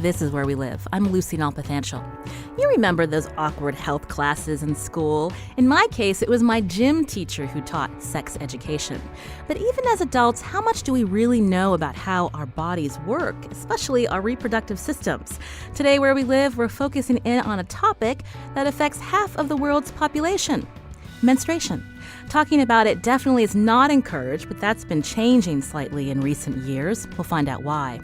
This is Where We Live. I'm Lucy Nalpathanchel. You remember those awkward health classes in school? In my case, it was my gym teacher who taught sex education. But even as adults, how much do we really know about how our bodies work, especially our reproductive systems? Today, Where We Live, we're focusing in on a topic that affects half of the world's population: menstruation. Talking about it definitely is not encouraged, but that's been changing slightly in recent years. We'll find out why.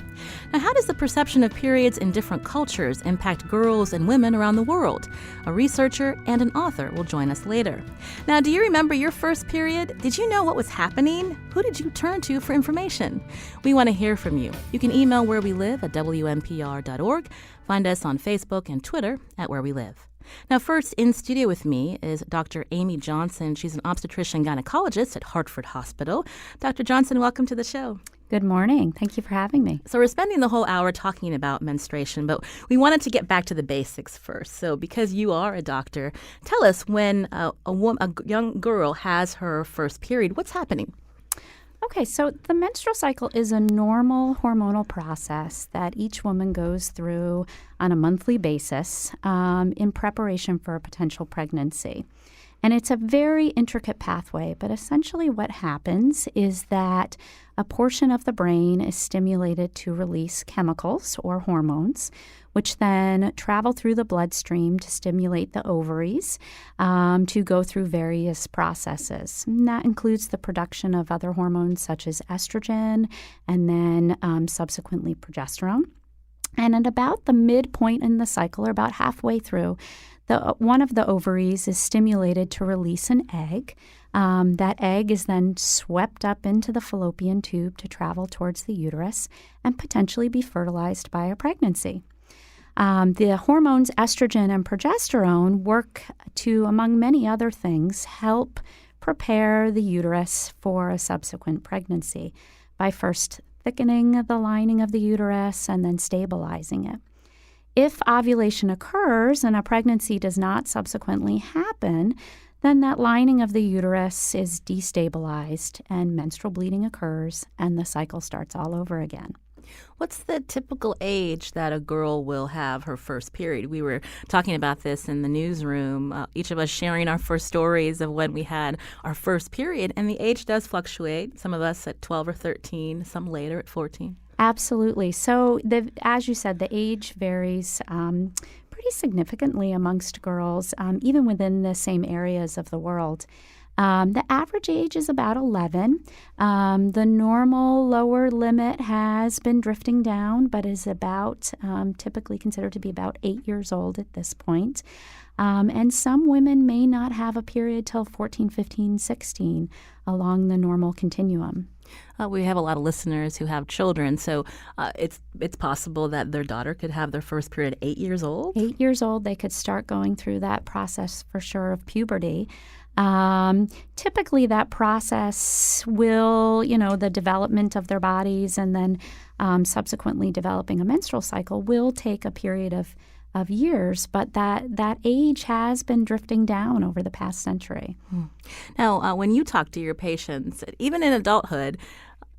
Now, how does the perception of periods in different cultures impact girls and women around the world? A researcher and an author will join us later. Now, do you remember your first period? Did you know what was happening? Who did you turn to for information? We want to hear from you. You can email Where We Live at WNPR.org. Find us on Facebook and Twitter at Where We Live. Now, first in studio with me is Dr. Amy Johnson. She's an obstetrician gynecologist at Hartford Hospital. Dr. Johnson, welcome to the show. Good morning. Thank you for having me. So we're spending the whole hour talking about menstruation, but we wanted to get back to the basics first. So because you are a doctor, tell us when a young girl has her first period, what's happening? Okay, so the menstrual cycle is a normal hormonal process that each woman goes through on a monthly basis in preparation for a potential pregnancy. And it's a very intricate pathway, but essentially what happens is that a portion of the brain is stimulated to release chemicals or hormones, which then travel through the bloodstream to stimulate the ovaries to go through various processes. And that includes the production of other hormones such as estrogen and then subsequently progesterone. And at about the midpoint in the cycle, or about halfway through, one of the ovaries is stimulated to release an egg. That egg is then swept up into the fallopian tube to travel towards the uterus and potentially be fertilized by a pregnancy. The hormones estrogen and progesterone work to, among many other things, help prepare the uterus for a subsequent pregnancy by first thickening the lining of the uterus and then stabilizing it. If ovulation occurs and a pregnancy does not subsequently happen, then that lining of the uterus is destabilized and menstrual bleeding occurs and the cycle starts all over again. What's the typical age that a girl will have her first period? We were talking about this in the newsroom, each of us sharing our first stories of when we had our first period, and the age does fluctuate. Some of us at 12 or 13, some later at 14. Absolutely. So, as you said, the age varies pretty significantly amongst girls, even within the same areas of the world. The average age is about 11. The normal lower limit has been drifting down, but is about typically considered to be about 8 years old at this point. And some women may not have a period till 14, 15, 16 along the normal continuum. We have a lot of listeners who have children, so it's possible that their daughter could have their first period at 8 years old? 8 years old, they could start going through that process for sure of puberty. Typically that process will, the development of their bodies and then subsequently developing a menstrual cycle will take a period of years, but that age has been drifting down over the past century. Now, when you talk to your patients, even in adulthood,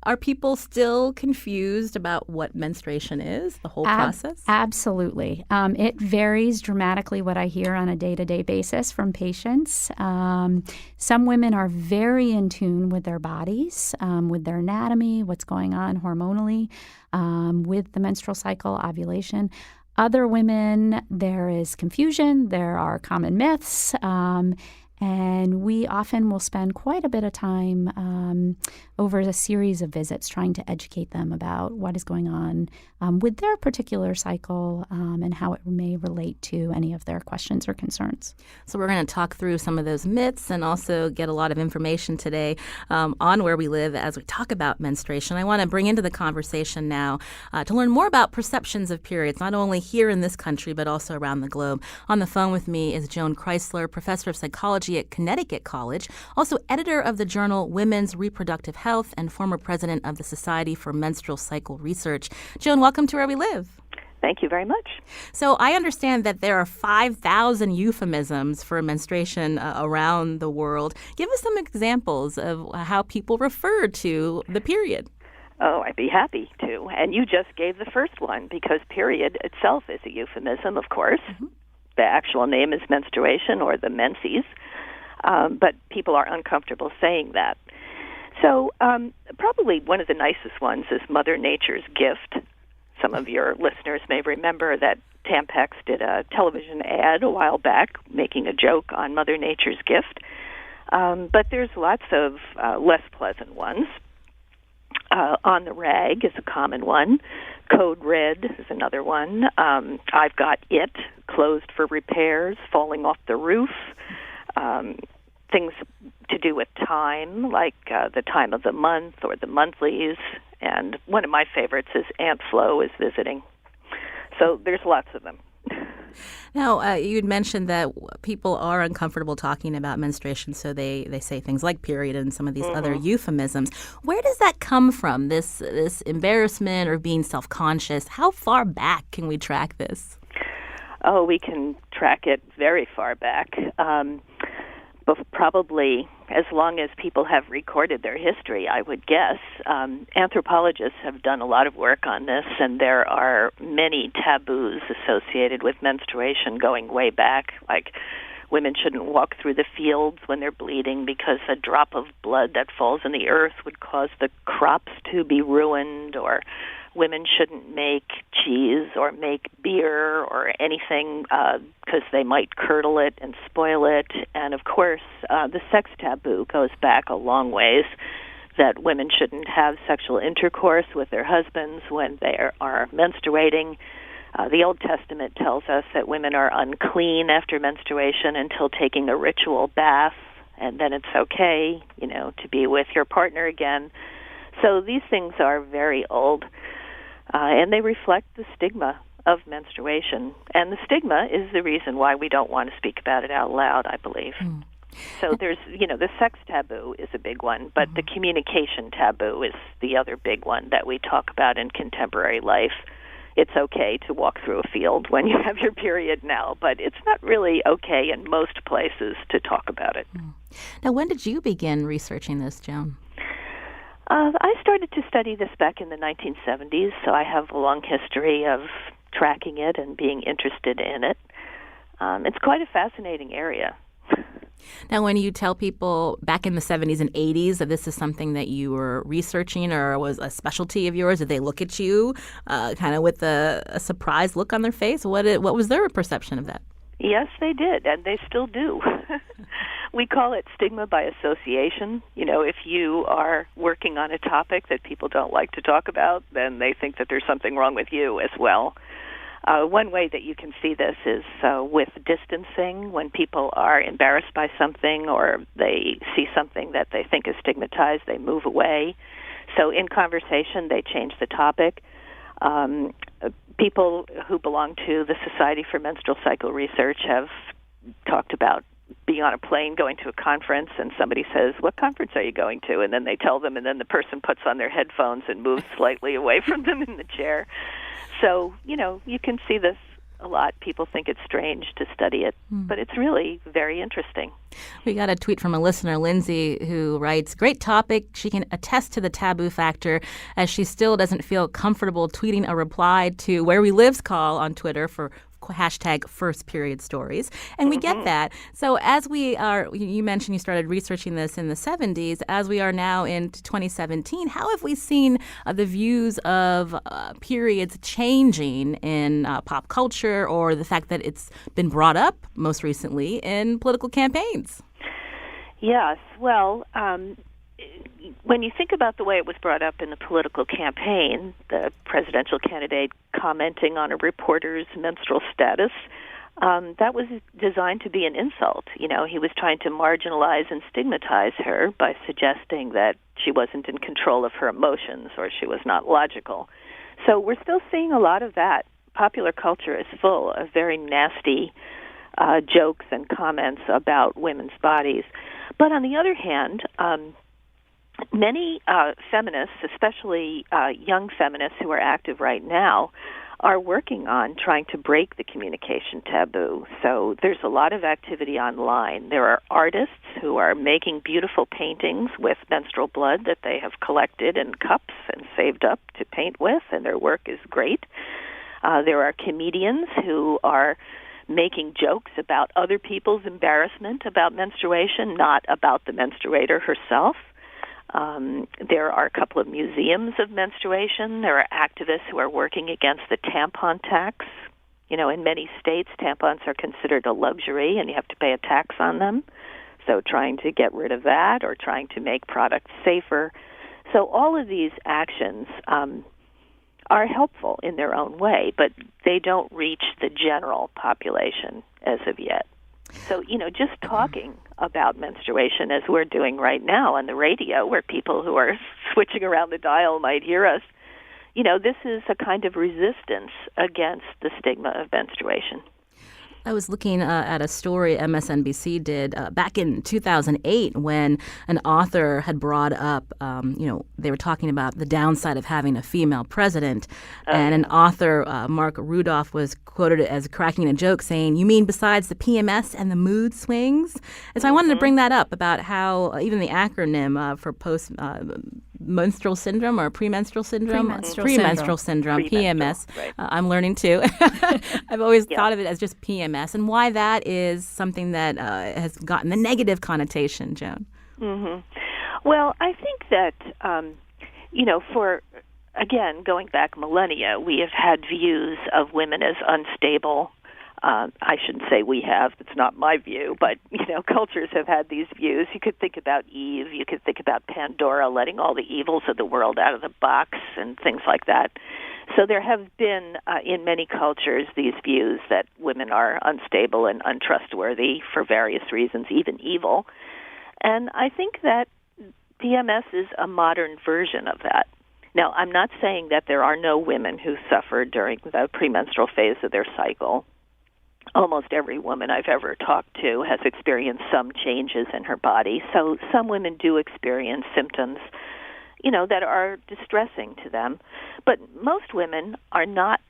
are people still confused about what menstruation is, the whole process? Absolutely. It varies dramatically what I hear on a day-to-day basis from patients. Some women are very in tune with their bodies, with their anatomy, what's going on hormonally, with the menstrual cycle, ovulation. Other women, there is confusion, there are common myths, and we often will spend quite a bit of time over a series of visits trying to educate them about what is going on with their particular cycle and how it may relate to any of their questions or concerns. So we're going to talk through some of those myths and also get a lot of information today on Where We Live as we talk about menstruation. I want to bring into the conversation now to learn more about perceptions of periods, not only here in this country but also around the globe. On the phone with me is Joan Chrysler, professor of psychology at Connecticut College, also editor of the journal Women's Reproductive Health and former president of the Society for Menstrual Cycle Research. Joan, welcome to Where We Live. Thank you very much. So I understand that there are 5,000 euphemisms for menstruation around the world. Give us some examples of how people refer to the period. Oh, I'd be happy to. And you just gave the first one, because period itself is a euphemism, of course. Mm-hmm. The actual name is menstruation or the menses, but people are uncomfortable saying that. So probably one of the nicest ones is Mother Nature's gift. Some of your listeners may remember that Tampax did a television ad a while back making a joke on Mother Nature's gift. But there's lots of less pleasant ones. On the rag is a common one. Code red is another one. I've got it, closed for repairs, falling off the roof. Things to do with time, like the time of the month or the monthlies. And one of my favorites is Aunt Flo is visiting. So there's lots of them. Now, you had mentioned that people are uncomfortable talking about menstruation, so they say things like period and some of these other euphemisms. Where does that come from, this embarrassment or being self-conscious? How far back can we track this? Oh, we can track it very far back. But probably as long as people have recorded their history, I would guess. Anthropologists have done a lot of work on this, and there are many taboos associated with menstruation going way back, like women shouldn't walk through the fields when they're bleeding because a drop of blood that falls in the earth would cause the crops to be ruined, or women shouldn't make cheese or make beer or anything because they might curdle it and spoil it. And, of course, the sex taboo goes back a long ways, that women shouldn't have sexual intercourse with their husbands when they are menstruating. The Old Testament tells us that women are unclean after menstruation until taking a ritual bath, and then it's okay, to be with your partner again. So these things are very old. And they reflect the stigma of menstruation. And the stigma is the reason why we don't want to speak about it out loud, I believe. Mm. So there's, the sex taboo is a big one, but the communication taboo is the other big one that we talk about in contemporary life. It's okay to walk through a field when you have your period now, but it's not really okay in most places to talk about it. Mm. Now, when did you begin researching this, Joan? I started to study this back in the 1970s, so I have a long history of tracking it and being interested in it. It's quite a fascinating area. Now, when you tell people back in the 70s and 80s that this is something that you were researching or was a specialty of yours, did they look at you kind of with a surprised look on their face? What was their perception of that? Yes, they did, and they still do. We call it stigma by association. If you are working on a topic that people don't like to talk about, then they think that there's something wrong with you as well. One way that you can see this is with distancing. When people are embarrassed by something or they see something that they think is stigmatized, they move away. So in conversation, they change the topic. People who belong to the Society for Menstrual Cycle Research have talked about being on a plane, going to a conference, and somebody says, "What conference are you going to?" And then they tell them, and then the person puts on their headphones and moves slightly away from them in the chair. So, you can see this a lot. People think it's strange to study it, but it's really very interesting. We got a tweet from a listener, Lindsay, who writes, "Great topic. She can attest to the taboo factor as she still doesn't feel comfortable tweeting a reply to Where We Live's call on Twitter for hashtag first period stories." And we get that. So as we are, you mentioned you started researching this in the 70s. As we are now in 2017, how have we seen the views of periods changing in pop culture, or the fact that it's been brought up most recently in political campaigns? Yes. Well, when you think about the way it was brought up in the political campaign, the presidential candidate commenting on a reporter's menstrual status, that was designed to be an insult. He was trying to marginalize and stigmatize her by suggesting that she wasn't in control of her emotions or she was not logical. So we're still seeing a lot of that. Popular culture is full of very nasty jokes and comments about women's bodies. But on the other hand, many feminists, especially young feminists who are active right now, are working on trying to break the communication taboo. So there's a lot of activity online. There are artists who are making beautiful paintings with menstrual blood that they have collected in cups and saved up to paint with, and their work is great. There are comedians who are making jokes about other people's embarrassment about menstruation, not about the menstruator herself. There are a couple of museums of menstruation. There are activists who are working against the tampon tax. You know, in many states, tampons are considered a luxury, and you have to pay a tax on them. So trying to get rid of that or trying to make products safer. So all of these actions are helpful in their own way, but they don't reach the general population as of yet. So, you know, just talking about menstruation as we're doing right now on the radio, where people who are switching around the dial might hear us, you know, this is a kind of resistance against the stigma of menstruation. I was looking at a story MSNBC did back in 2008 when an author had brought up, they were talking about the downside of having a female president. An author, Mark Rudolph, was quoted as cracking a joke saying, "You mean besides the PMS and the mood swings?" And so I wanted to bring that up about how even the acronym for post-menstrual syndrome or premenstrual syndrome? Premenstrual syndrome, PMS. Right. I'm learning too. I've always thought of it as just PMS. And why that is something that has gotten the negative connotation, Joan. Mm-hmm. Well, I think that, again, going back millennia, we have had views of women as unstable. I shouldn't say we have. It's not my view. But, cultures have had these views. You could think about Eve. You could think about Pandora letting all the evils of the world out of the box and things like that. So there have been, in many cultures, these views that women are unstable and untrustworthy for various reasons, even evil. And I think that PMS is a modern version of that. Now, I'm not saying that there are no women who suffer during the premenstrual phase of their cycle. Almost every woman I've ever talked to has experienced some changes in her body. So some women do experience symptoms that are distressing to them. But most women are not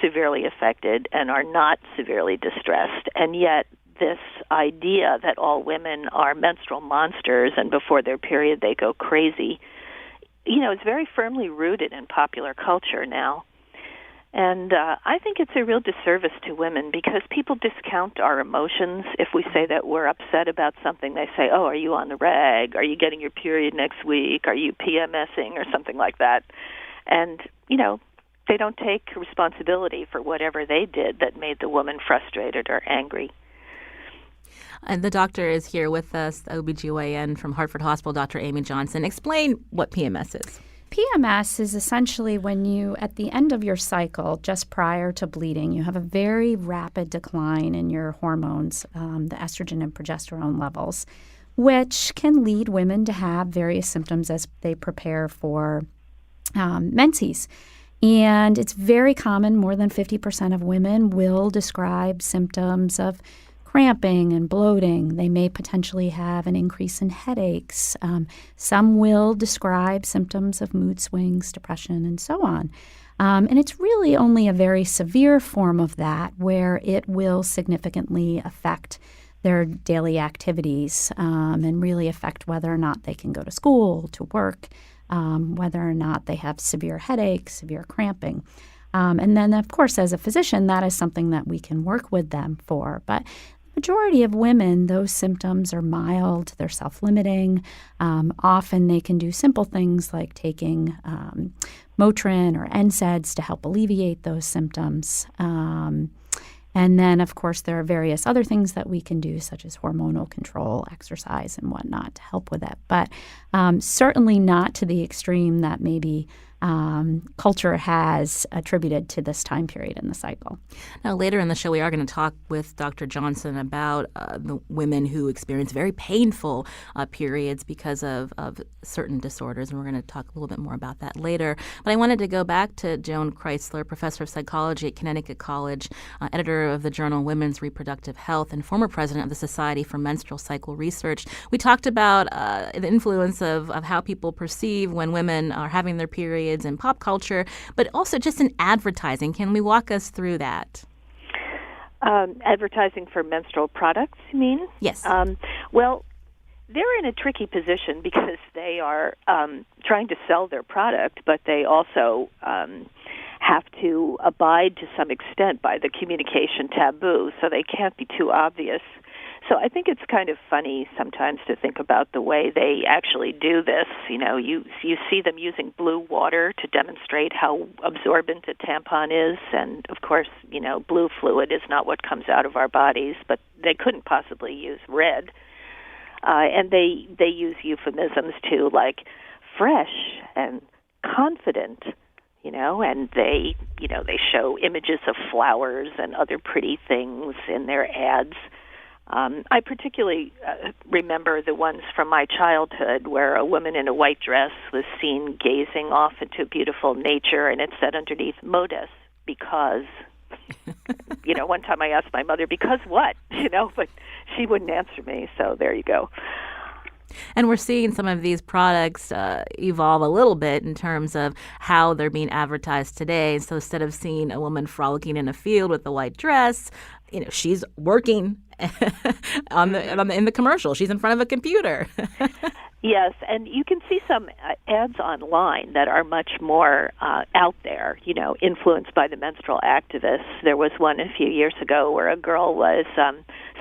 severely affected and are not severely distressed. And yet this idea that all women are menstrual monsters and before their period they go crazy, is very firmly rooted in popular culture now. And I think it's a real disservice to women because people discount our emotions. If we say that we're upset about something, they say, "Oh, are you on the rag? Are you getting your period next week? Are you PMSing?" or something like that. And, they don't take responsibility for whatever they did that made the woman frustrated or angry. And the doctor is here with us, OBGYN from Hartford Hospital, Dr. Amy Johnson. Explain what PMS is. PMS is essentially when you, at the end of your cycle, just prior to bleeding, you have a very rapid decline in your hormones, the estrogen and progesterone levels, which can lead women to have various symptoms as they prepare for menses. And it's very common, more than 50% of women will describe symptoms of cramping and bloating. They may potentially have an increase in headaches. Some will describe symptoms of mood swings, depression, and so on. And it's really only a very severe form of that where it will significantly affect their daily activities and really affect whether or not they can go to school, to work, whether or not they have severe headaches, severe cramping. And then, of course, as a physician, that is something that we can work with them for. But majority of women, those symptoms are mild, they're self-limiting. Often they can do simple things like taking Motrin or NSAIDs to help alleviate those symptoms. And then, of course, there are various other things that we can do, such as hormonal control, exercise, and whatnot to help with it. But certainly not to the extreme that maybe culture has attributed to this time period in the cycle. Now, later in the show, we are going to talk with Dr. Johnson about the women who experience very painful periods because of certain disorders, and we're going to talk a little bit more about that later. But I wanted to go back to Joan Kreisler, professor of psychology at Connecticut College, editor of the journal Women's Reproductive Health, and former president of the Society for Menstrual Cycle Research. We talked about the influence of how people perceive when women are having their period periods in pop culture, but also just in advertising. Can we walk us through that? Advertising for menstrual products, you mean? Yes. Well, they're in a tricky position because they are trying to sell their product, but they also have to abide to some extent by the communication taboo, so they can't be too obvious. So I think it's kind of funny sometimes to think about the way they actually do this. You know, you see them using blue water to demonstrate how absorbent a tampon is, and of course, you know, blue fluid is not what comes out of our bodies, but they couldn't possibly use red. And they use euphemisms too, like fresh and confident, you know, and they show images of flowers and other pretty things in their ads. I particularly remember the ones from my childhood where a woman in a white dress was seen gazing off into beautiful nature, and it said underneath, "Modest, because..." You know, one time I asked my mother, "Because what?" You know, but she wouldn't answer me, so there you go. And we're seeing some of these products evolve a little bit in terms of how they're being advertised today. So instead of seeing a woman frolicking in a field with a white dress, you know, she's working in the commercial. She's in front of a computer. Yes, and you can see some ads online that are much more out there, you know, influenced by the menstrual activists. There was one a few years ago where a girl was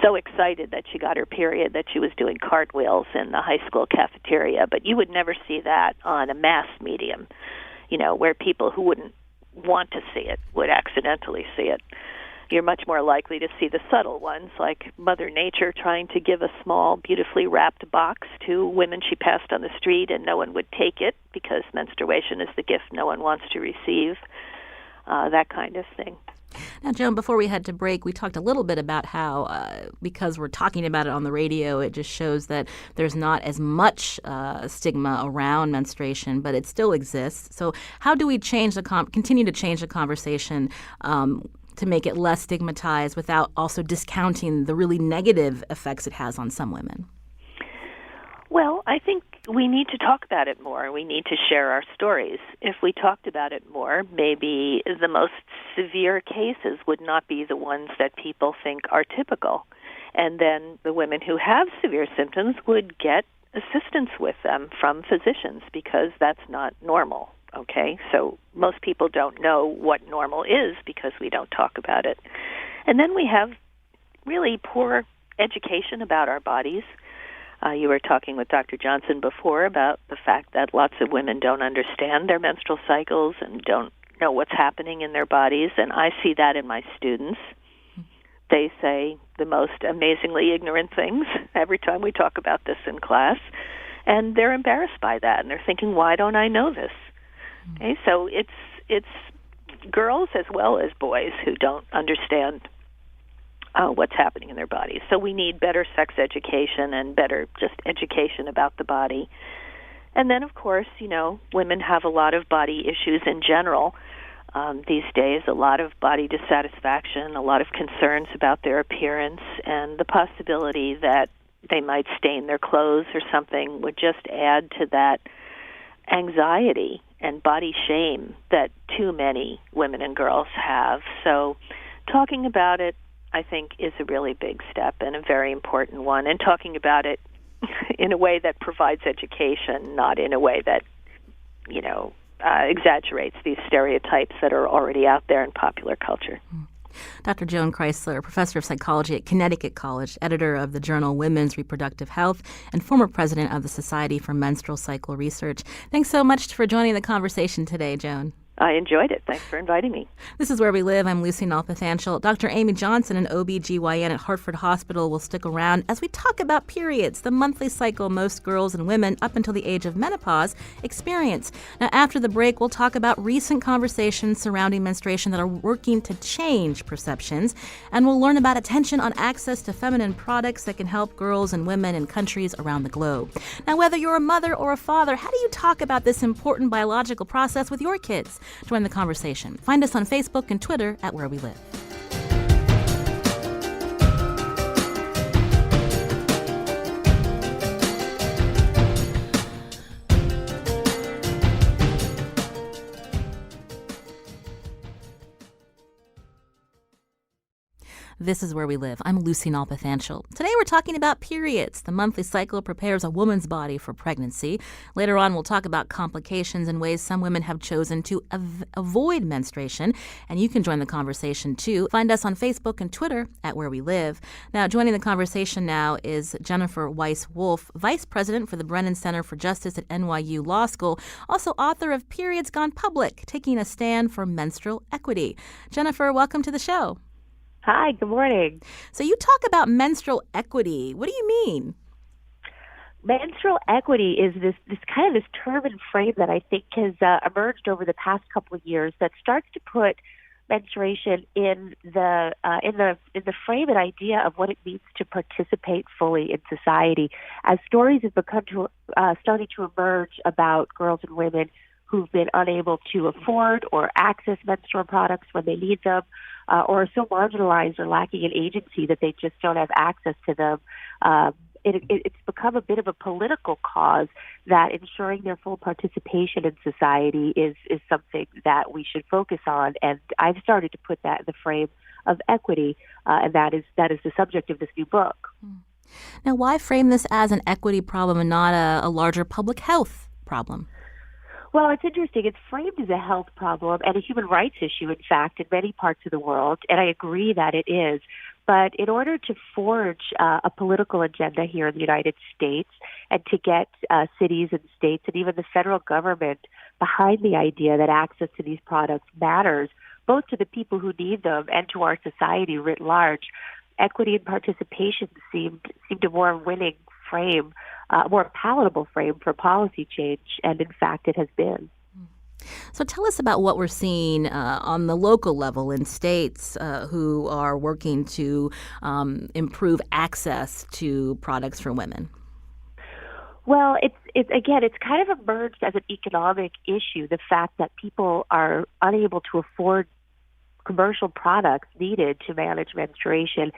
so excited that she got her period that she was doing cartwheels in the high school cafeteria, but you would never see that on a mass medium, you know, where people who wouldn't want to see it would accidentally see it. You're much more likely to see the subtle ones, like Mother Nature trying to give a small, beautifully wrapped box to women she passed on the street, and no one would take it because menstruation is the gift no one wants to receive, that kind of thing. Now, Joan, before we had to break, we talked a little bit about how, because we're talking about it on the radio, it just shows that there's not as much stigma around menstruation, but it still exists. So how do we continue to change the conversation to make it less stigmatized without also discounting the really negative effects it has on some women? Well, I think we need to talk about it more. We need to share our stories. If we talked about it more, maybe the most severe cases would not be the ones that people think are typical. And then the women who have severe symptoms would get assistance with them from physicians because that's not normal. Okay, so most people don't know what normal is because we don't talk about it. And then we have really poor education about our bodies. You were talking with Dr. Johnson before about the fact that lots of women don't understand their menstrual cycles and don't know what's happening in their bodies, and I see that in my students. They say the most amazingly ignorant things every time we talk about this in class, and they're embarrassed by that, and they're thinking, why don't I know this? Okay, so it's girls as well as boys who don't understand what's happening in their bodies. So we need better sex education and better just education about the body. And then, of course, you know, women have a lot of body issues in general these days, a lot of body dissatisfaction, a lot of concerns about their appearance, and the possibility that they might stain their clothes or something would just add to that anxiety and body shame that too many women and girls have. So talking about it, I think, is a really big step and a very important one, and talking about it in a way that provides education, not in a way that, you know, exaggerates these stereotypes that are already out there in popular culture. Dr. Joan Kreisler, professor of psychology at Connecticut College, editor of the journal Women's Reproductive Health, and former president of the Society for Menstrual Cycle Research. Thanks so much for joining the conversation today, Joan. I enjoyed it. Thanks for inviting me. This is Where We Live. I'm Lucy Nalpathanchel. Dr. Amy Johnson, an OB/GYN at Hartford Hospital, will stick around as we talk about periods, the monthly cycle most girls and women up until the age of menopause experience. Now, after the break, we'll talk about recent conversations surrounding menstruation that are working to change perceptions, and we'll learn about attention on access to feminine products that can help girls and women in countries around the globe. Now, whether you're a mother or a father, how do you talk about this important biological process with your kids? Join the conversation. Find us on Facebook and Twitter at Where We Live. This is Where We Live. I'm Lucy Nalpathanchel. Today we're talking about periods. The monthly cycle prepares a woman's body for pregnancy. Later on, we'll talk about complications and ways some women have chosen to avoid menstruation. And you can join the conversation, too. Find us on Facebook and Twitter at Where We Live. Now, joining the conversation now is Jennifer Weiss-Wolf, Vice President for the Brennan Center for Justice at NYU Law School, also author of Periods Gone Public, Taking a Stand for Menstrual Equity. Jennifer, welcome to the show. Hi, good morning. So you talk about menstrual equity. What do you mean? Menstrual equity is this term and frame that I think has emerged over the past couple of years that starts to put menstruation in the frame and idea of what it means to participate fully in society. As stories have starting to emerge about girls and women who've been unable to afford or access menstrual products when they need them, or are so marginalized or lacking in agency that they just don't have access to them. It's become a bit of a political cause that ensuring their full participation in society is something that we should focus on. And I've started to put that in the frame of equity, and that is the subject of this new book. Now, why frame this as an equity problem and not a larger public health problem? Well, it's interesting. It's framed as a health problem and a human rights issue, in fact, in many parts of the world, and I agree that it is. But in order to forge a political agenda here in the United States and to get cities and states and even the federal government behind the idea that access to these products matters, both to the people who need them and to our society writ large, equity and participation seemed a more winning frame, more palatable frame for policy change, and in fact it has been. So tell us about what we're seeing on the local level in states who are working to improve access to products for women. Well, it's kind of emerged as an economic issue, the fact that people are unable to afford commercial products needed to manage menstruation.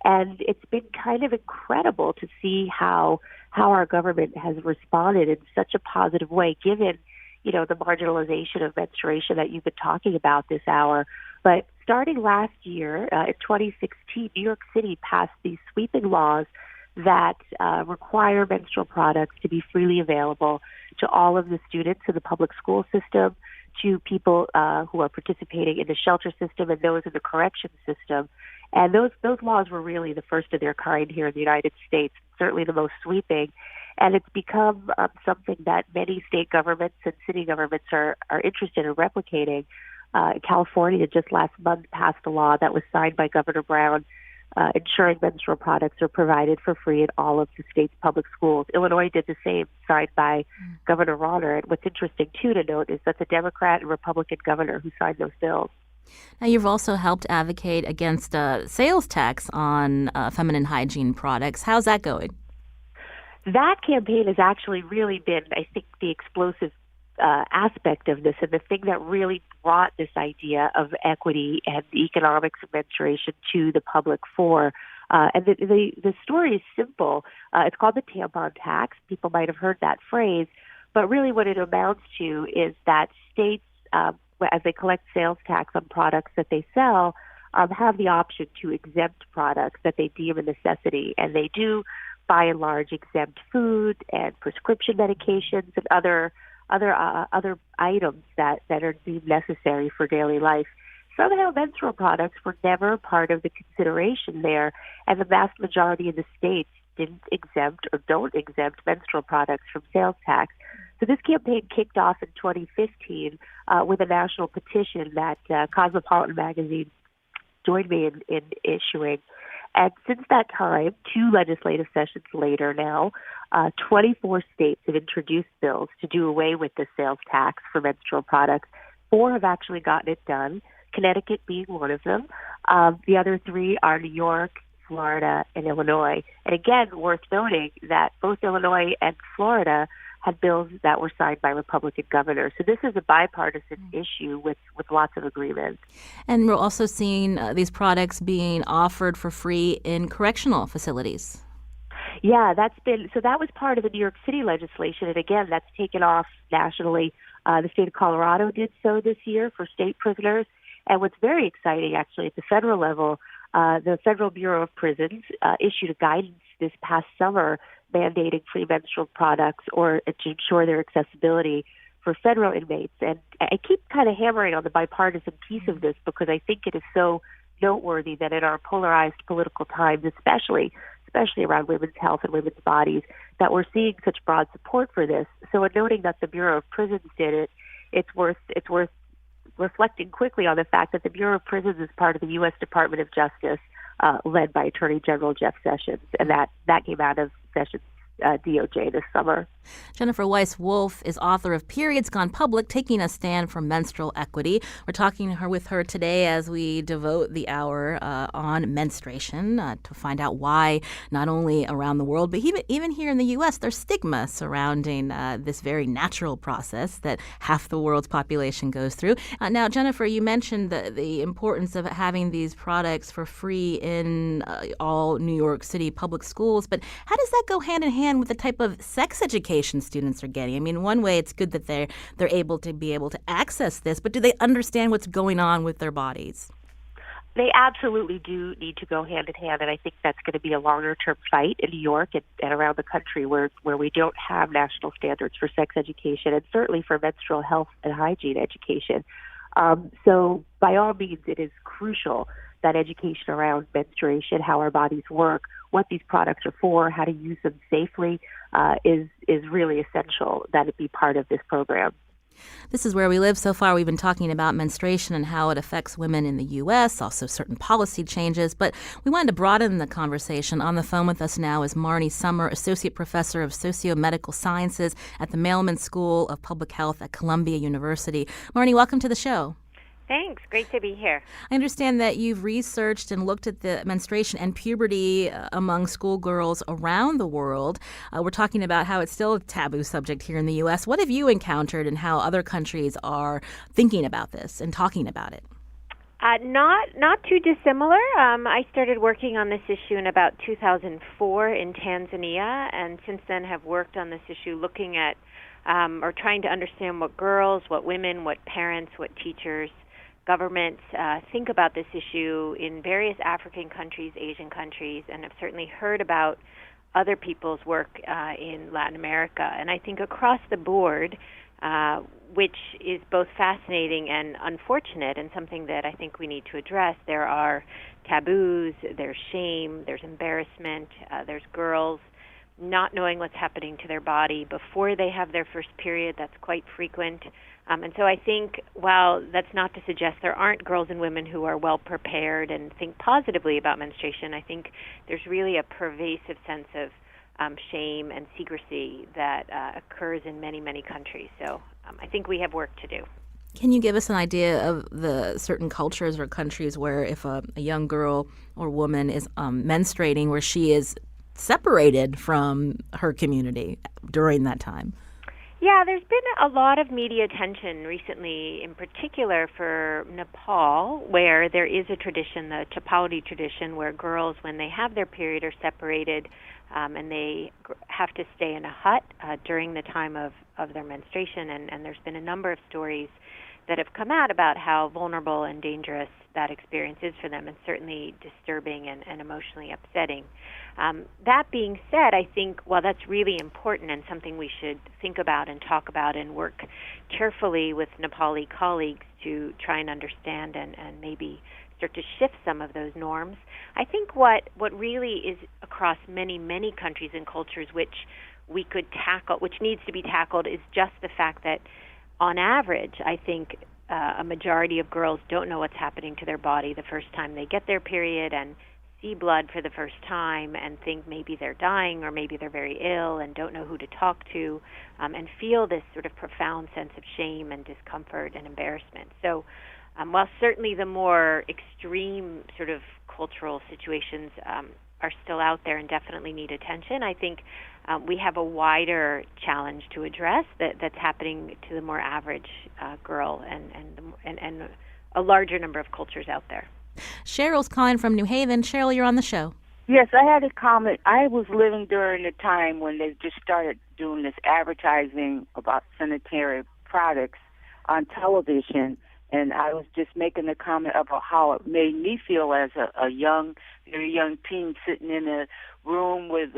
And it's been kind of incredible to see how our government has responded in such a positive way, given, the marginalization of menstruation that you've been talking about this hour. But starting last year, in 2016, New York City passed these sweeping laws that require menstrual products to be freely available to all of the students in the public school system, to people who are participating in the shelter system and those in the correction system. And those laws were really the first of their kind here in the United States, certainly the most sweeping. And it's become something that many state governments and city governments are interested in replicating. California just last month passed a law that was signed by Governor Brown, ensuring menstrual products are provided for free in all of the state's public schools. Illinois did the same, signed by Governor Rauner. And what's interesting, too, to note is that the Democrat and Republican governor who signed those bills. Now, you've also helped advocate against a sales tax on feminine hygiene products. How's that going? That campaign has actually really been, I think, the explosive aspect of this, and the thing that really brought this idea of equity and the economics of menstruation to the public fore. And the story is simple. It's called the tampon tax. People might have heard that phrase, but really what it amounts to is that states, as they collect sales tax on products that they sell, have the option to exempt products that they deem a necessity, and they do, by and large, exempt food and prescription medications and other items that are deemed necessary for daily life. Somehow menstrual products were never part of the consideration there, and the vast majority of the states didn't exempt or don't exempt menstrual products from sales tax. So this campaign kicked off in 2015 with a national petition that Cosmopolitan magazine joined me in issuing. And since that time, 2 legislative sessions later now, 24 states have introduced bills to do away with the sales tax for menstrual products. 4 have actually gotten it done, Connecticut being one of them. The other 3 are New York, Florida, and Illinois. And again, worth noting that both Illinois and Florida had bills that were signed by Republican governors. So this is a bipartisan issue with lots of agreement. And we're also seeing these products being offered for free in correctional facilities. Yeah, that was part of the New York City legislation. And again, that's taken off nationally. The state of Colorado did so this year for state prisoners. And what's very exciting, actually, at the federal level, the Federal Bureau of Prisons issued a guidance this past summer mandating free menstrual products or to ensure their accessibility for federal inmates. And I keep kind of hammering on the bipartisan piece of this because I think it is so noteworthy that in our polarized political times, especially around women's health and women's bodies, that we're seeing such broad support for this. So in noting that the Bureau of Prisons did it, it's worth reflecting quickly on the fact that the Bureau of Prisons is part of the U.S. Department of Justice, led by Attorney General Jeff Sessions, and that came out of Sessions' DOJ this summer. Jennifer Weiss-Wolf is author of Periods Gone Public, Taking a Stand for Menstrual Equity. We're talking with her today as we devote the hour on menstruation to find out why, not only around the world, but even here in the U.S., there's stigma surrounding this very natural process that half the world's population goes through. Now, Jennifer, you mentioned the importance of having these products for free in all New York City public schools, but how does that go hand in hand with the type of sex education students are getting? I mean, one way it's good that they're able to access this, but do they understand what's going on with their bodies? They absolutely do need to go hand in hand, and I think that's going to be a longer-term fight in New York and around the country where we don't have national standards for sex education and certainly for menstrual health and hygiene education. So by all means, it is crucial that education around menstruation, how our bodies work, what these products are for, how to use them safely, is really essential that it be part of this program. This is Where We Live. So far, we've been talking about menstruation and how it affects women in the U.S., also certain policy changes. But we wanted to broaden the conversation. On the phone with us now is Marnie Summer, Associate Professor of Socio-Medical Sciences at the Mailman School of Public Health at Columbia University. Marnie, welcome to the show. Thanks. Great to be here. I understand that you've researched and looked at the menstruation and puberty among schoolgirls around the world. We're talking about how it's still a taboo subject here in the U.S. What have you encountered and how other countries are thinking about this and talking about it? Not too dissimilar. I started working on this issue in about 2004 in Tanzania, and since then have worked on this issue looking at or trying to understand what girls, what women, what parents, what teachers, governments think about this issue in various African countries, Asian countries, and have certainly heard about other people's work in Latin America. And I think across the board, which is both fascinating and unfortunate and something that I think we need to address, there are taboos, there's shame, there's embarrassment, there's girls not knowing what's happening to their body before they have their first period. That's quite frequent. And so I think, while that's not to suggest there aren't girls and women who are well prepared and think positively about menstruation, I think there's really a pervasive sense of shame and secrecy that occurs in many, many countries. So I think we have work to do. Can you give us an idea of the certain cultures or countries where if a young girl or woman is menstruating, where she is separated from her community during that time? Yeah, there's been a lot of media attention recently, in particular for Nepal, where there is a tradition, the Chapauti tradition, where girls, when they have their period, are separated and they have to stay in a hut during the time of their menstruation. And there's been a number of stories that have come out about how vulnerable and dangerous that experience is for them, and certainly disturbing and emotionally upsetting. That being said, I think while that's really important and something we should think about and talk about and work carefully with Nepali colleagues to try and understand and maybe start to shift some of those norms, I think what really is across many, many countries and cultures which we could tackle, which needs to be tackled, is just the fact that on average, I think a majority of girls don't know what's happening to their body the first time they get their period and see blood for the first time and think maybe they're dying or maybe they're very ill and don't know who to talk to, and feel this sort of profound sense of shame and discomfort and embarrassment. So while certainly the more extreme sort of cultural situations are still out there and definitely need attention, I think we have a wider challenge to address that's happening to the more average girl and a larger number of cultures out there. Cheryl's calling from New Haven. Cheryl, you're on the show. Yes, I had a comment. I was living during the time when they just started doing this advertising about sanitary products on television, And I was just making a comment about how it made me feel as a young, very young teen sitting in a room with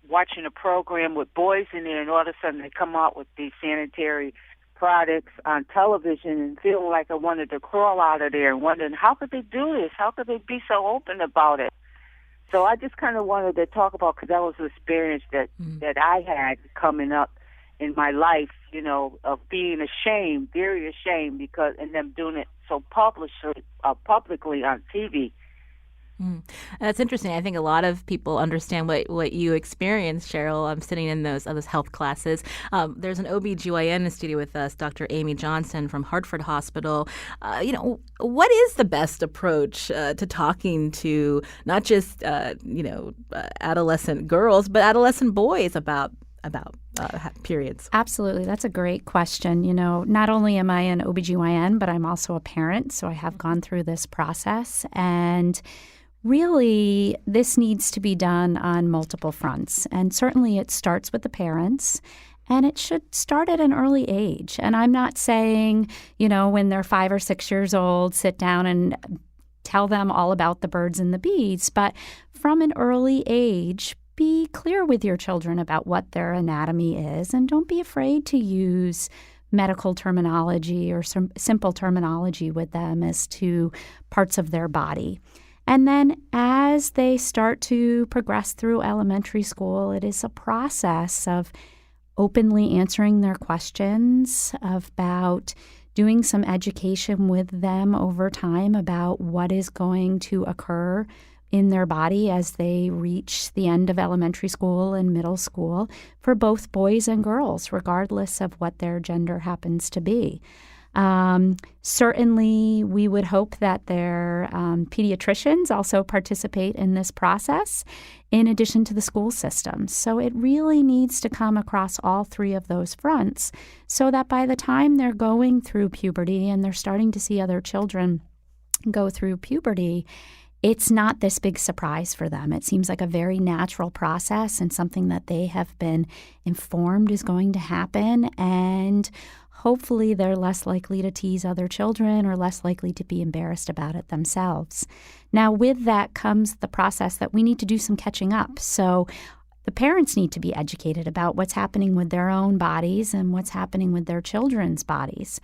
watching a program with boys in there, and all of a sudden they come out with these sanitary products on television and feeling like I wanted to crawl out of there and wondering how could they do this? How could they be so open about it? So I just kind of wanted to talk about, because that was an experience that I had coming up in my life, you know, of being ashamed, very ashamed, and them doing it so publicly on TV. That's interesting. I think a lot of people understand what you experienced, Cheryl. I'm sitting in those health classes. There's an OBGYN in the studio with us, Dr. Amy Johnson from Hartford Hospital. What is the best approach to talking to not just, adolescent girls, but adolescent boys about periods? Absolutely. That's a great question. You know, not only am I an OBGYN, but I'm also a parent, so I have gone through this process. And really, this needs to be done on multiple fronts. And certainly it starts with the parents. And it should start at an early age. And I'm not saying, when they're 5 or 6 years old, sit down and tell them all about the birds and the bees. But from an early age, be clear with your children about what their anatomy is, and don't be afraid to use medical terminology or some simple terminology with them as to parts of their body. And then as they start to progress through elementary school, it is a process of openly answering their questions, about doing some education with them over time about what is going to occur in their body as they reach the end of elementary school and middle school for both boys and girls, regardless of what their gender happens to be. Certainly, we would hope that their pediatricians also participate in this process in addition to the school system. So it really needs to come across all three of those fronts so that by the time they're going through puberty and they're starting to see other children go through puberty, it's not this big surprise for them. It seems like a very natural process and something that they have been informed is going to happen. And hopefully they're less likely to tease other children or less likely to be embarrassed about it themselves. Now, with that comes the process that we need to do some catching up. So the parents need to be educated about what's happening with their own bodies and what's happening with their children's bodies.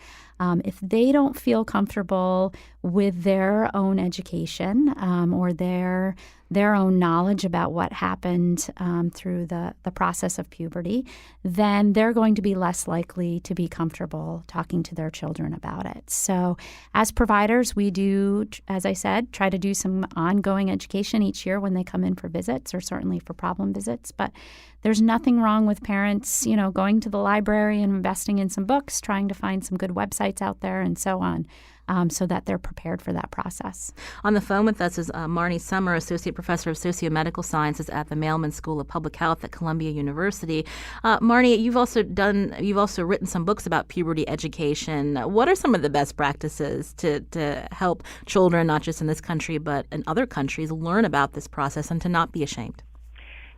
If they don't feel comfortable with their own education or their own knowledge about what happened through the process of puberty, then they're going to be less likely to be comfortable talking to their children about it. So as providers, we do, as I said, try to do some ongoing education each year when they come in for visits or certainly for problem visits. But there's nothing wrong with parents, going to the library and investing in some books, trying to find some good websites out there and so on, so that they're prepared for that process. On the phone with us is Marnie Summer, Associate Professor of Sociomedical Sciences at the Mailman School of Public Health at Columbia University. Marnie, you've also written some books about puberty education. What are some of the best practices to help children, not just in this country but in other countries, learn about this process and to not be ashamed?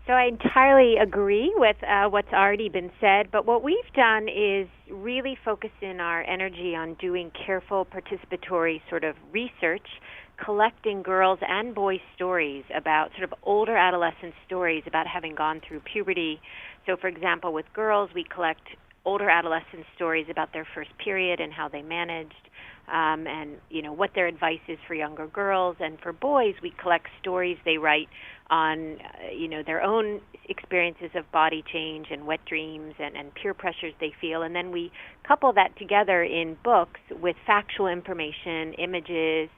So I entirely agree with what's already been said, but what we've done is really focus in our energy on doing careful participatory sort of research, collecting girls' and boys' stories about sort of older adolescent stories about having gone through puberty. So, for example, with girls, we collect older adolescent stories about their first period and how they managed, and what their advice is for younger girls. And for boys, we collect stories they write on their own experiences of body change and wet dreams and peer pressures they feel. And then we couple that together in books with factual information, images,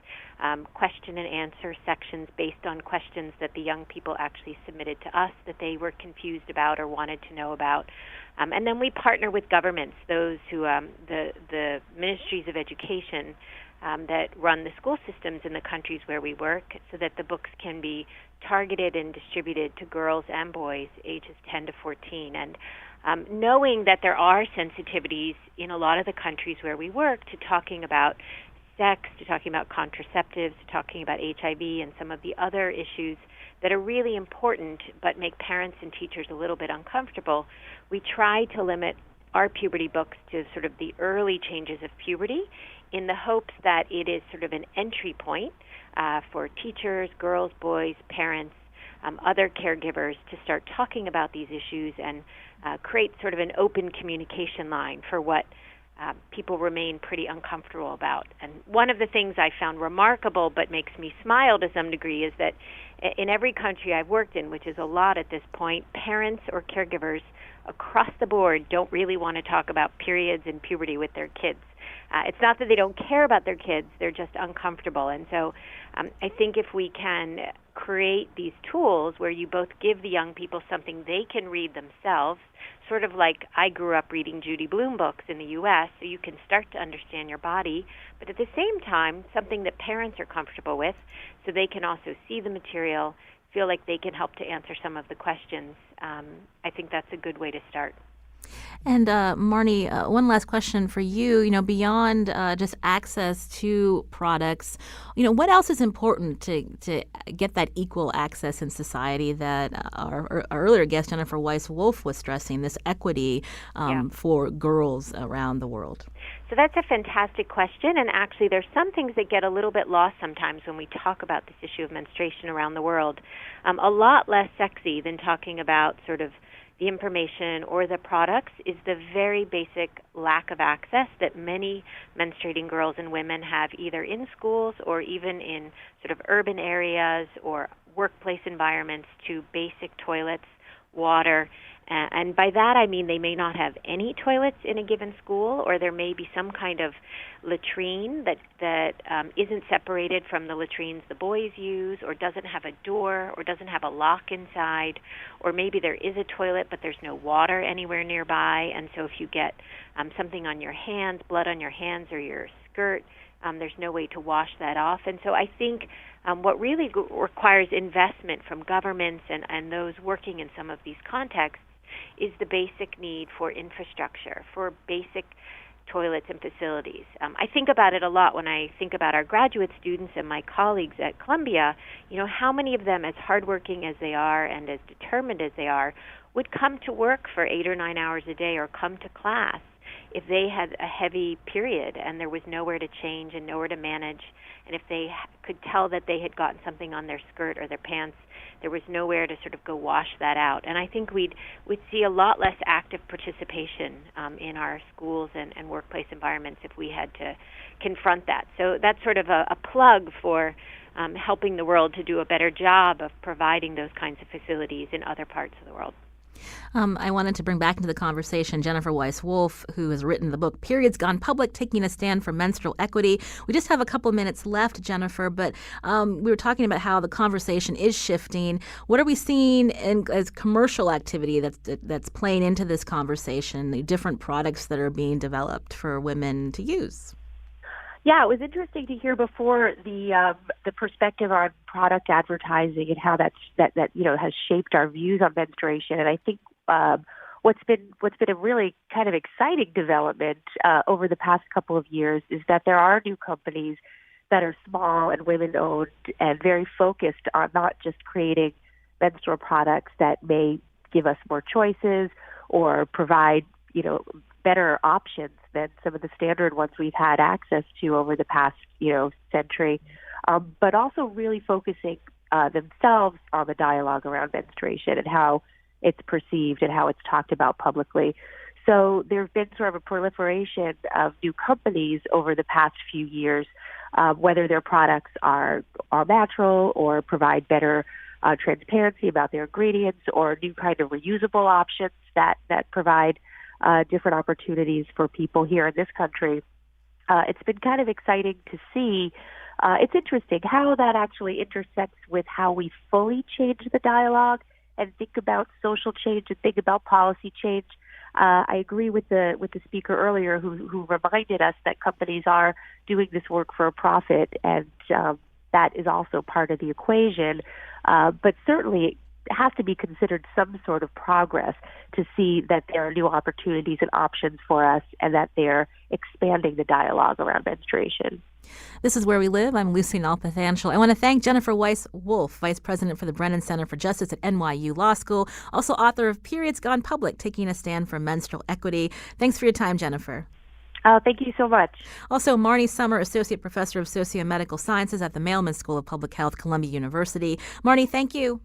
question and answer sections based on questions that the young people actually submitted to us that they were confused about or wanted to know about. And then we partner with governments, those who the ministries of education that run the school systems in the countries where we work, so that the books can be targeted and distributed to girls and boys ages 10 to 14. And knowing that there are sensitivities in a lot of the countries where we work to talking about sex, to talking about contraceptives, to talking about HIV and some of the other issues that are really important but make parents and teachers a little bit uncomfortable, we try to limit our puberty books to sort of the early changes of puberty in the hopes that it is sort of an entry point for teachers, girls, boys, parents, other caregivers to start talking about these issues and create sort of an open communication line for what people remain pretty uncomfortable about. And one of the things I found remarkable but makes me smile to some degree is that in every country I've worked in, which is a lot at this point, parents or caregivers across the board don't really want to talk about periods and puberty with their kids. It's not that they don't care about their kids, they're just uncomfortable. And so I think if we can create these tools where you both give the young people something they can read themselves, sort of like I grew up reading Judy Blume books in the U.S., so you can start to understand your body, but at the same time, something that parents are comfortable with, so they can also see the material, feel like they can help to answer some of the questions. I think that's a good way to start. And Marnie, one last question for you. Beyond just access to products, what else is important to get that equal access in society that our earlier guest Jennifer Weiss-Wolf was stressing, this equity for girls around the world? So that's a fantastic question, and actually there's some things that get a little bit lost sometimes when we talk about this issue of menstruation around the world. A lot less sexy than talking about sort of the information or the products is the very basic lack of access that many menstruating girls and women have either in schools or even in sort of urban areas or workplace environments to basic toilets, water. And by that I mean they may not have any toilets in a given school, or there may be some kind of latrine that isn't separated from the latrines the boys use, or doesn't have a door, or doesn't have a lock inside, or maybe there is a toilet but there's no water anywhere nearby, and so if you get something on your hands, blood on your hands or your skirt, there's no way to wash that off. And so I think what really requires investment from governments and those working in some of these contexts is the basic need for infrastructure, for basic toilets and facilities. I think about it a lot when I think about our graduate students and my colleagues at Columbia. How many of them, as hardworking as they are and as determined as they are, would come to work for 8 or 9 hours a day or come to class if they had a heavy period and there was nowhere to change and nowhere to manage, and if they could tell that they had gotten something on their skirt or their pants, there was nowhere to sort of go wash that out. And I think we'd see a lot less active participation in our schools and workplace environments if we had to confront that. So that's sort of a plug for helping the world to do a better job of providing those kinds of facilities in other parts of the world. I wanted to bring back into the conversation Jennifer Weiss-Wolf, who has written the book Periods Gone Public, Taking a Stand for Menstrual Equity. We just have a couple of minutes left, Jennifer, but we were talking about how the conversation is shifting. What are we seeing as commercial activity that's playing into this conversation, the different products that are being developed for women to use? Yeah, it was interesting to hear before the perspective on product advertising and how that has shaped our views on menstruation. And I think what's been a really kind of exciting development over the past couple of years is that there are new companies that are small and women-owned and very focused on not just creating menstrual products that may give us more choices or provide better options than some of the standard ones we've had access to over the past, century, but also really focusing themselves on the dialogue around menstruation and how it's perceived and how it's talked about publicly. So there's been sort of a proliferation of new companies over the past few years, whether their products are all natural or provide better transparency about their ingredients, or new kind of reusable options that provide different opportunities for people here in this country. It's been kind of exciting to see. It's interesting how that actually intersects with how we fully change the dialogue and think about social change and think about policy change. I agree with the speaker earlier who reminded us that companies are doing this work for a profit, and that is also part of the equation. But certainly it has to be considered some sort of progress to see that there are new opportunities and options for us and that they're expanding the dialogue around menstruation. This is Where We Live. I'm Lucy Nalpathanchel. I want to thank Jennifer Weiss-Wolf, Vice President for the Brennan Center for Justice at NYU Law School, also author of Periods Gone Public, Taking a Stand for Menstrual Equity. Thanks for your time, Jennifer. Oh, thank you so much. Also, Marnie Summer, Associate Professor of Socio-Medical Sciences at the Mailman School of Public Health, Columbia University. Marnie, thank you.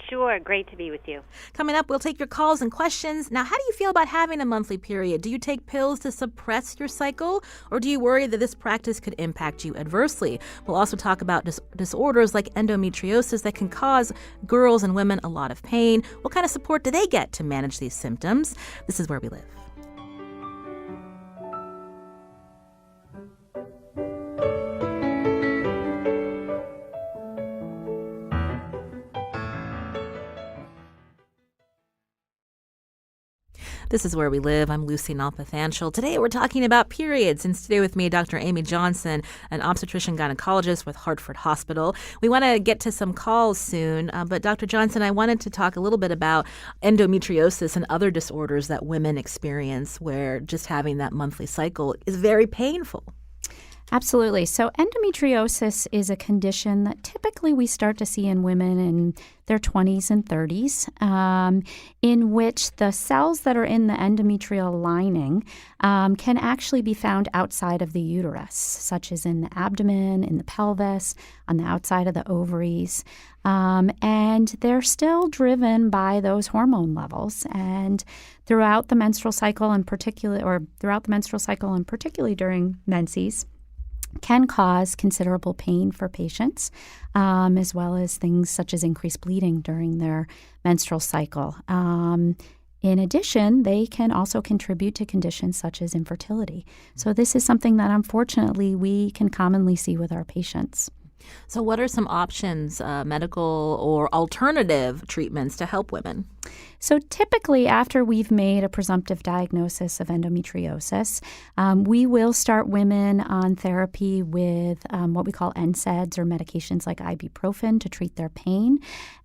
Sure, great to be with you. Coming up, we'll take your calls and questions. Now, how do you feel about having a monthly period? Do you take pills to suppress your cycle, or do you worry that this practice could impact you adversely? We'll also talk about disorders like endometriosis that can cause girls and women a lot of pain. What kind of support do they get to manage these symptoms? This is Where We Live. This is Where We Live. I'm Lucy Nalpathanchel. Today we're talking about periods, and today with me, Dr. Amy Johnson, an obstetrician gynecologist with Hartford Hospital. We want to get to some calls soon, but Dr. Johnson, I wanted to talk a little bit about endometriosis and other disorders that women experience where just having that monthly cycle is very painful. Absolutely. So endometriosis is a condition that typically we start to see in women in their 20s and 30s, in which the cells that are in the endometrial lining can actually be found outside of the uterus, such as in the abdomen, in the pelvis, on the outside of the ovaries. And they're still driven by those hormone levels. And throughout the menstrual cycle in particular, particularly during menses, can cause considerable pain for patients, as well as things such as increased bleeding during their menstrual cycle. In addition, they can also contribute to conditions such as infertility. So this is something that unfortunately we can commonly see with our patients. So what are some options, medical or alternative treatments to help women? So typically after we've made a presumptive diagnosis of endometriosis, we will start women on therapy with what we call NSAIDs or medications like ibuprofen to treat their pain.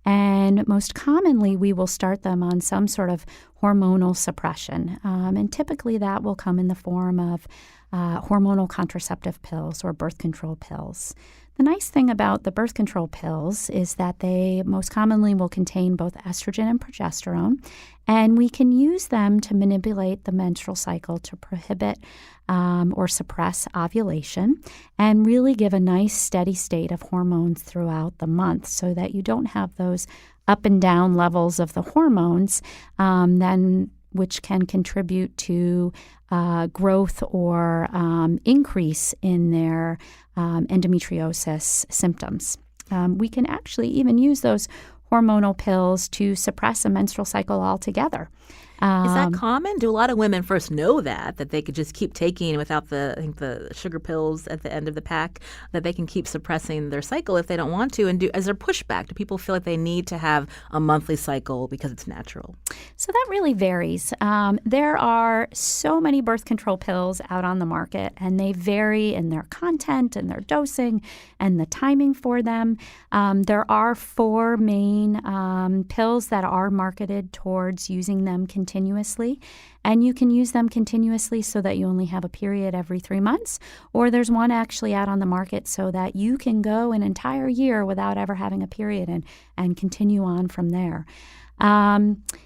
And most commonly, we will start them on some sort of hormonal suppression. And typically that will come in the form of hormonal contraceptive pills or birth control pills. The nice thing about the birth control pills is that they most commonly will contain both estrogen and progesterone, and we can use them to manipulate the menstrual cycle to prohibit or suppress ovulation and really give a nice steady state of hormones throughout the month so that you don't have those up and down levels of the hormones which can contribute to growth or increase in their endometriosis symptoms. We can actually even use those hormonal pills to suppress a menstrual cycle altogether. Is that common? Do a lot of women first know that they could just keep taking without the sugar pills at the end of the pack, that they can keep suppressing their cycle if they don't want to? And is there pushback? Do people feel like they need to have a monthly cycle because it's natural? So that really varies. There are so many birth control pills out on the market, and they vary in their content and their dosing and the timing for them. There are 4 main pills that are marketed towards using them continuously, and you can use them continuously so that you only have a period every 3 months, or there's one actually out on the market so that you can go an entire year without ever having a period and continue on from there.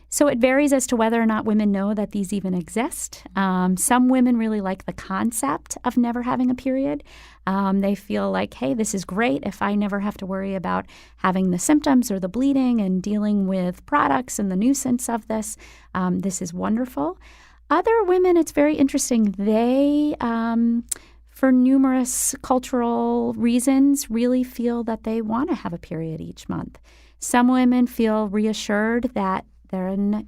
So it varies as to whether or not women know that these even exist. Some women really like the concept of never having a period. They feel like, hey, this is great if I never have to worry about having the symptoms or the bleeding and dealing with products and the nuisance of this. This is wonderful. Other women, it's very interesting. They, for numerous cultural reasons, really feel that they want to have a period each month. Some women feel reassured that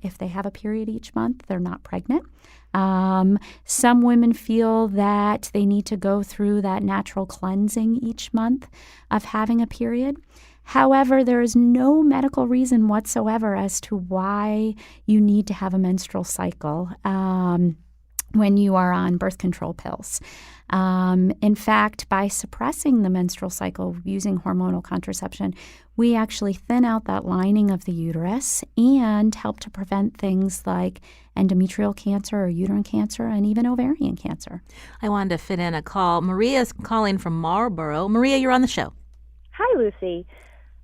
if they have a period each month, they're not pregnant. Some women feel that they need to go through that natural cleansing each month of having a period. However, there is no medical reason whatsoever as to why you need to have a menstrual cycle when you are on birth control pills. In fact, by suppressing the menstrual cycle using hormonal contraception, we actually thin out that lining of the uterus and help to prevent things like endometrial cancer or uterine cancer and even ovarian cancer. I wanted to fit in a call. Maria's calling from Marlboro. Maria, you're on the show. Hi, Lucy.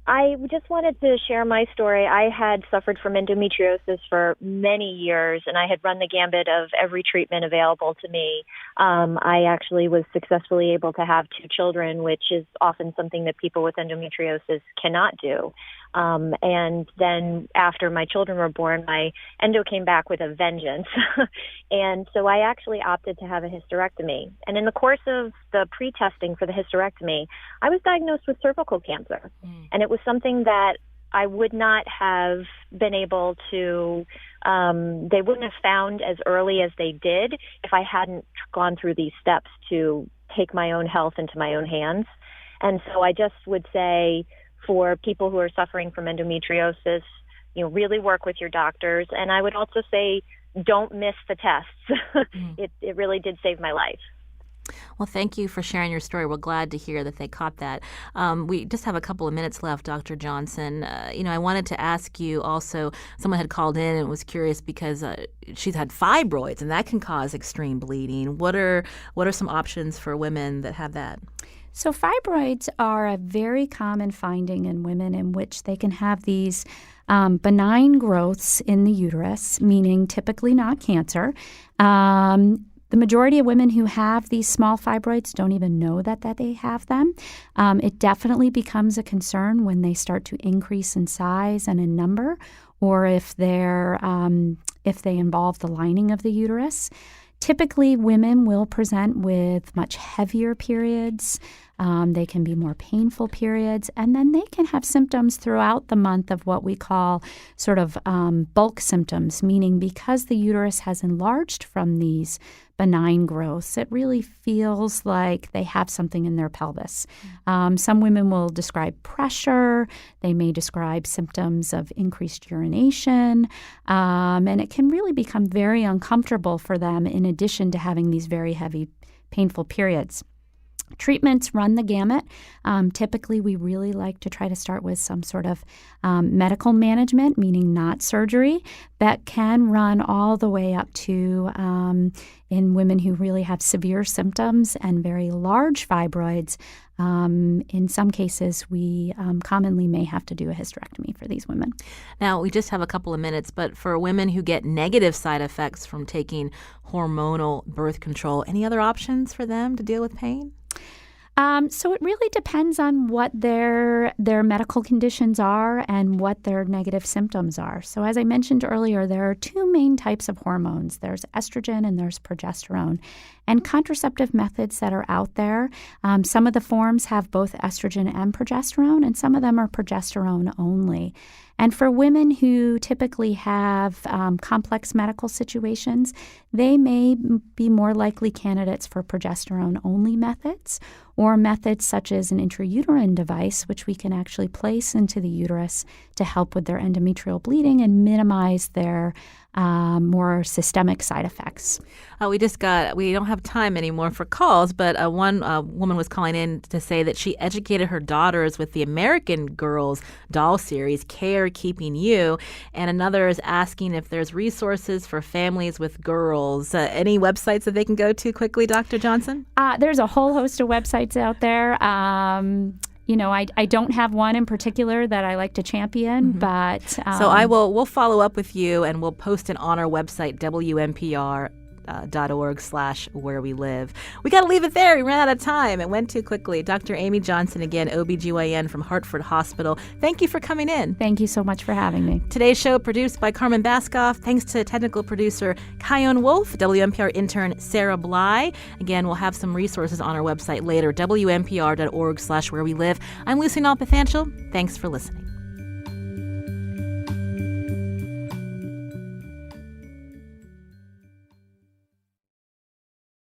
I just wanted to share my story. I had suffered from endometriosis for many years, and I had run the gambit of every treatment available to me. I actually was successfully able to have 2 children, which is often something that people with endometriosis cannot do. And then after my children were born, my endo came back with a vengeance. And so I actually opted to have a hysterectomy. And in the course of the pre-testing for the hysterectomy, I was diagnosed with cervical cancer. And it was something that I would not have been able to, they wouldn't have found as early as they did if I hadn't gone through these steps to take my own health into my own hands. And so I just would say, for people who are suffering from endometriosis, really work with your doctors. And I would also say, don't miss the tests. It really did save my life. Well, thank you for sharing your story. We're glad to hear that they caught that. We just have a couple of minutes left, Dr. Johnson. I wanted to ask you also, someone had called in and was curious because she's had fibroids, and that can cause extreme bleeding. What are some options for women that have that? So fibroids are a very common finding in women in which they can have these benign growths in the uterus, meaning typically not cancer. The majority of women who have these small fibroids don't even know that they have them. It definitely becomes a concern when they start to increase in size and in number, or if they involve the lining of the uterus. Typically, women will present with much heavier periods. They can be more painful periods, and then they can have symptoms throughout the month of what we call sort of bulk symptoms, meaning because the uterus has enlarged from these benign growths, it really feels like they have something in their pelvis. Some women will describe pressure. They may describe symptoms of increased urination, and it can really become very uncomfortable for them in addition to having these very heavy, painful periods. Treatments run the gamut. Typically, we really like to try to start with some sort of medical management, meaning not surgery, that can run all the way up to in women who really have severe symptoms and very large fibroids. In some cases, we commonly may have to do a hysterectomy for these women. Now, we just have a couple of minutes, but for women who get negative side effects from taking hormonal birth control, any other options for them to deal with pain? So it really depends on what their medical conditions are and what their negative symptoms are. So as I mentioned earlier, there are 2 main types of hormones. There's estrogen and there's progesterone. And contraceptive methods that are out there, some of the forms have both estrogen and progesterone, and some of them are progesterone only. And for women who typically have complex medical situations, they may be more likely candidates for progesterone-only methods, or methods such as an intrauterine device, which we can actually place into the uterus to help with their endometrial bleeding and minimize their more systemic side effects. We don't have time anymore for calls, but one woman was calling in to say that she educated her daughters with the American Girls doll series, Care Keeping You, and another is asking if there's resources for families with girls. Any websites that they can go to quickly, Dr. Johnson? There's a whole host of websites out there. I don't have one in particular that I like to champion, but... So we'll follow up with you, and we'll post it on our website, WNPR.org/wherewelive. We got to leave it there. We ran out of time. It went too quickly. Dr. Amy Johnson, again, OBGYN from Hartford Hospital. Thank you for coming in. Thank you so much for having me. Today's show produced by Carmen Baskoff. Thanks to technical producer Kyone Wolf, WNPR intern Sarah Bly. Again, we'll have some resources on our website later, WNPR.org/wherewelive. I'm Lucy Nalpathanchel. Thanks for listening.